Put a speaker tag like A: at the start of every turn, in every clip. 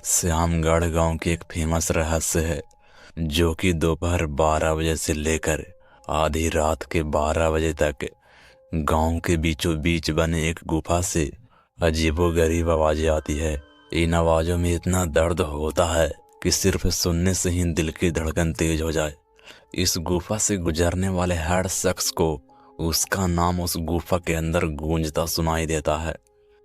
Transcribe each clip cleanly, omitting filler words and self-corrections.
A: श्यामगढ़ गांव की एक फेमस रहस्य है जो कि दोपहर 12 बजे से लेकर आधी रात के 12 बजे तक गांव के बीचों बीच बने एक गुफा से अजीबोगरीब आवाजें आती है। इन आवाजों में इतना दर्द होता है कि सिर्फ सुनने से ही दिल की धड़कन तेज हो जाए। इस गुफा से गुजरने वाले हर शख्स को उसका नाम उस गुफा के अंदर गूंजता सुनाई देता है।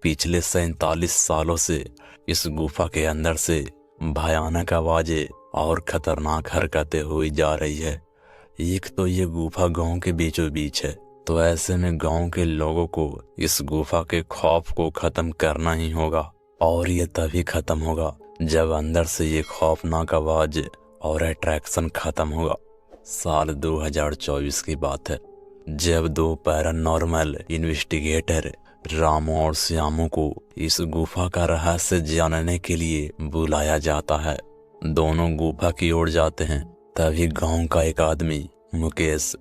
A: पिछले 47 सालों से इस गुफा के अंदर से भयानक आवाजें और खतरनाक हरकतें हुई जा रही है। एक तो ये गुफा गांव के बीचों बीच है, तो ऐसे में गांव के लोगों को इस गुफा के खौफ को खत्म करना ही होगा, और ये तभी खत्म होगा जब अंदर से ये खौफनाक आवाज और अट्रैक्शन खत्म होगा। साल 2024 की बात है, जब दो पैरानॉर्मल इन्वेस्टिगेटर रामू और श्यामू को इस गुफा का रहस्य जानने के लिए बुलाया जाता है। दोनों गुफा की ओर जाते हैं, तभी गांव का एक आदमी मुकेश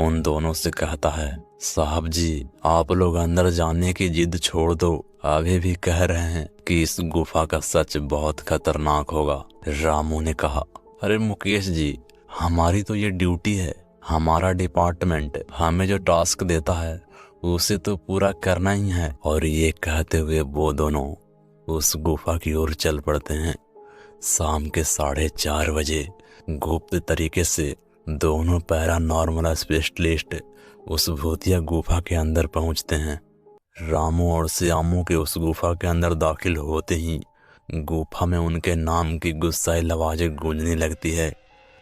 A: उन दोनों से कहता है, साहब जी, आप लोग अंदर जाने की जिद छोड़ दो। अभी भी कह रहे हैं कि इस गुफा का सच बहुत खतरनाक होगा। रामू ने कहा, अरे मुकेश जी, हमारी तो ये ड्यूटी है, हमारा डिपार्टमेंट हमें जो टास्क देता है उसे तो पूरा करना ही है। और ये कहते हुए वो दोनों उस गुफा की ओर चल पड़ते हैं। शाम के 4:30 बजे गुप्त तरीके से दोनों पैरानॉर्मल स्पेशलिस्ट उस भूतिया गुफा के अंदर पहुंचते हैं। रामू और श्यामू के उस गुफा के अंदर दाखिल होते ही गुफा में उनके नाम की गुस्साई आवाजें गूंजने लगती है।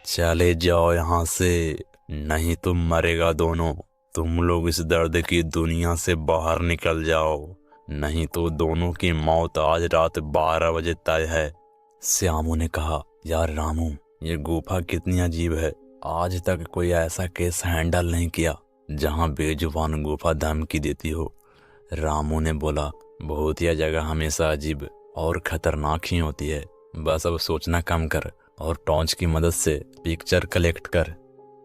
A: चले जाओ यहाँ से, नहीं तो मरेगा दोनों। तुम लोग इस दर्द की दुनिया से बाहर निकल जाओ, नहीं तो दोनों की मौत आज रात 12 बजे तय है। श्यामू ने कहा, यार रामू, ये गुफा कितनी अजीब है। आज तक कोई ऐसा केस हैंडल नहीं किया जहां बेजुबान गुफा धमकी देती हो। रामू ने बोला, भूतिया जगह हमेशा अजीब और खतरनाक ही होती है। बस अब सोचना कम कर और टॉर्च की मदद से पिक्चर कलेक्ट कर।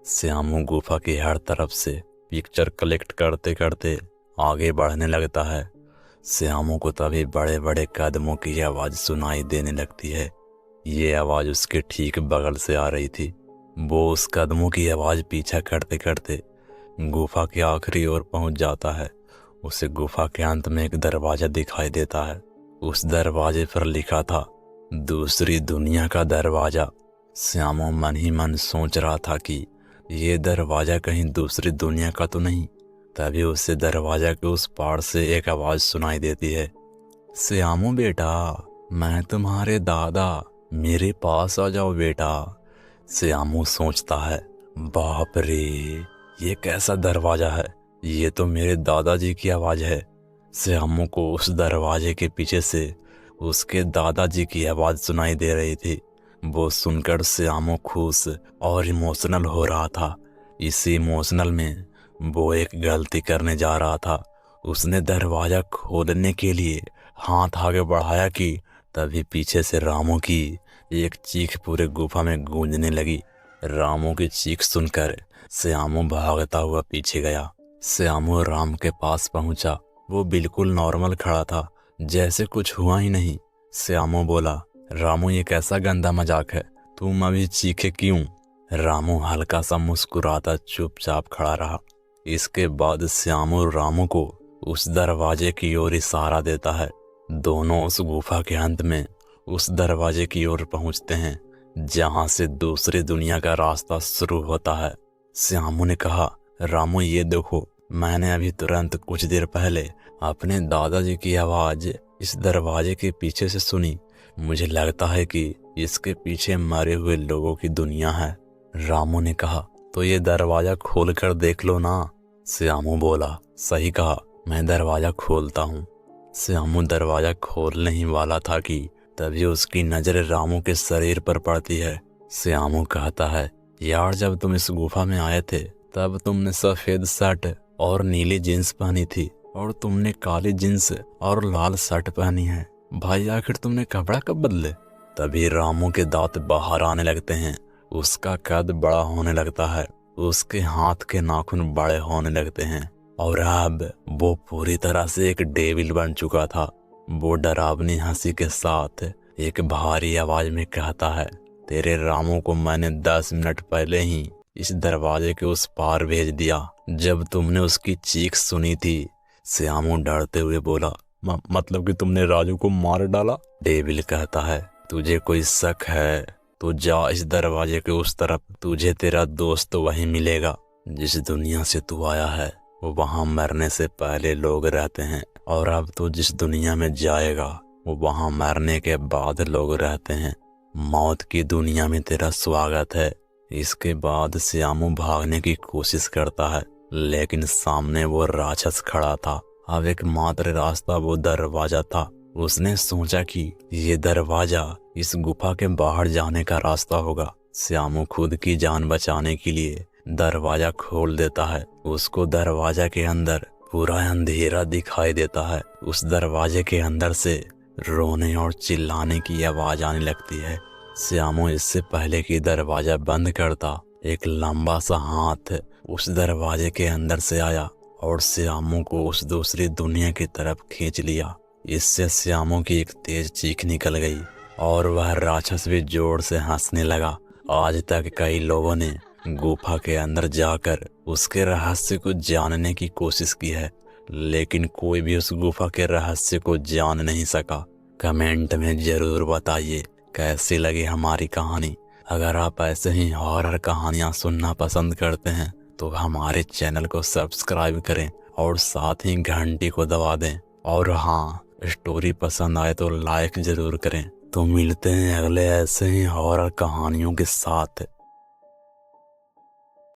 A: श्यामू गुफा की हर तरफ से पिक्चर कलेक्ट करते करते आगे बढ़ने लगता है। श्यामू को तभी बड़े बड़े कदमों की आवाज सुनाई देने लगती है। ये आवाज उसके ठीक बगल से आ रही थी। वो उस कदमों की आवाज पीछा करते करते गुफा के आखिरी ओर पहुंच जाता है। उसे गुफा के अंत में एक दरवाजा दिखाई देता है। उस दरवाजे पर लिखा था, दूसरी दुनिया का दरवाजा। श्यामू मन ही मन सोच रहा था कि ये दरवाजा कहीं दूसरी दुनिया का तो नहीं। तभी उसे दरवाजा के उस पार से एक आवाज सुनाई देती है, श्यामू बेटा, मैं तुम्हारे दादा, मेरे पास आ जाओ बेटा। श्यामू सोचता है, बाप रे, ये कैसा दरवाजा है, ये तो मेरे दादाजी की आवाज है। श्यामू को उस दरवाजे के पीछे से उसके दादाजी की आवाज सुनाई दे रही थी। वो सुनकर श्यामू खुश और इमोशनल हो रहा था। इसी इमोशनल में वो एक गलती करने जा रहा था। उसने दरवाजा खोलने के लिए हाथ आगे बढ़ाया कि तभी पीछे से रामू की एक चीख पूरे गुफा में गूंजने लगी। रामू की चीख सुनकर श्यामू भागता हुआ पीछे गया। श्यामू राम के पास पहुंचा। वो बिल्कुल नॉर्मल खड़ा था, जैसे कुछ हुआ ही नहीं। श्यामू बोला, रामू, ये कैसा गंदा मजाक है, तुम अभी चीखे क्यों? रामू हल्का सा मुस्कुराता चुपचाप खड़ा रहा। इसके बाद श्यामू रामू को उस दरवाजे की ओर इशारा देता है। दोनों उस गुफा के अंत में उस दरवाजे की ओर पहुंचते हैं जहां से दूसरी दुनिया का रास्ता शुरू होता है। श्यामू ने कहा, रामू, ये देखो, मैंने अभी तुरंत कुछ देर पहले अपने दादाजी की आवाज इस दरवाजे के पीछे से सुनी। मुझे लगता है कि इसके पीछे मरे हुए लोगों की दुनिया है। रामू ने कहा, तो ये दरवाजा खोल कर देख लो ना। श्यामू बोला, सही कहा, मैं दरवाजा खोलता हूँ। श्यामू दरवाजा खोलने ही वाला था कि तभी उसकी नजर रामू के शरीर पर पड़ती है। श्यामू कहता है, यार, जब तुम इस गुफा में आए थे तब तुमने सफेद शर्ट और नीली जींस पहनी थी और तुमने काली जींस और लाल शर्ट पहनी है। भाई, आखिर तुमने कपड़ा कब बदले? तभी रामू के दांत बाहर आने लगते हैं। उसका कद बड़ा होने लगता है, उसके हाथ के नाखून बड़े होने लगते हैं और अब वो पूरी तरह से एक डेविल बन चुका था। वो डरावनी हंसी के साथ एक भारी आवाज में कहता है, तेरे रामू को मैंने 10 मिनट पहले ही इस दरवाजे के उस पार भेज दिया। जब तुमने उसकी चीख सुनी थी, श्यामू डरते हुए बोला, मतलब कि तुमने राजू को मार डाला? डेविल कहता है, तुझे कोई शक है तो जा इस दरवाजे के उस तरफ, तुझे तेरा दोस्त वहीं मिलेगा। जिस दुनिया से तू आया है वो वहां मरने से पहले लोग रहते हैं, और अब तो जिस दुनिया में जाएगा वो वहां मरने के बाद लोग रहते हैं। मौत की दुनिया में तेरा स्वागत है। इसके बाद श्यामू भागने की कोशिश करता है, लेकिन सामने वो राक्षस खड़ा था। अब एकमात्र रास्ता वो दरवाजा था। उसने सोचा कि ये दरवाजा इस गुफा के बाहर जाने का रास्ता होगा। श्यामू खुद की जान बचाने के लिए दरवाजा खोल देता है। उसको दरवाजा के अंदर पूरा अंधेरा दिखाई देता है। उस दरवाजे के अंदर से रोने और चिल्लाने की आवाज आने लगती है। श्यामू इससे पहले कि दरवाजा बंद करता, एक लंबा सा हाथ उस दरवाजे के अंदर से आया और श्यामू को उस दूसरी दुनिया की तरफ खींच लिया। इससे श्यामू की एक तेज चीख निकल गई और वह राक्षस भी जोर से हंसने लगा। आज तक कई लोगों ने गुफा के अंदर जाकर उसके रहस्य को जानने की कोशिश की है, लेकिन कोई भी उस गुफा के रहस्य को जान नहीं सका। कमेंट में जरूर बताइए कैसी लगी हमारी कहानी। अगर आप ऐसे ही हॉरर कहानियां सुनना पसंद करते हैं तो हमारे चैनल को सब्सक्राइब करें और साथ ही घंटी को दबा दें। और हाँ, स्टोरी पसंद आए तो लाइक जरूर करें। तो मिलते हैं अगले ऐसे ही हॉरर कहानियों के साथ।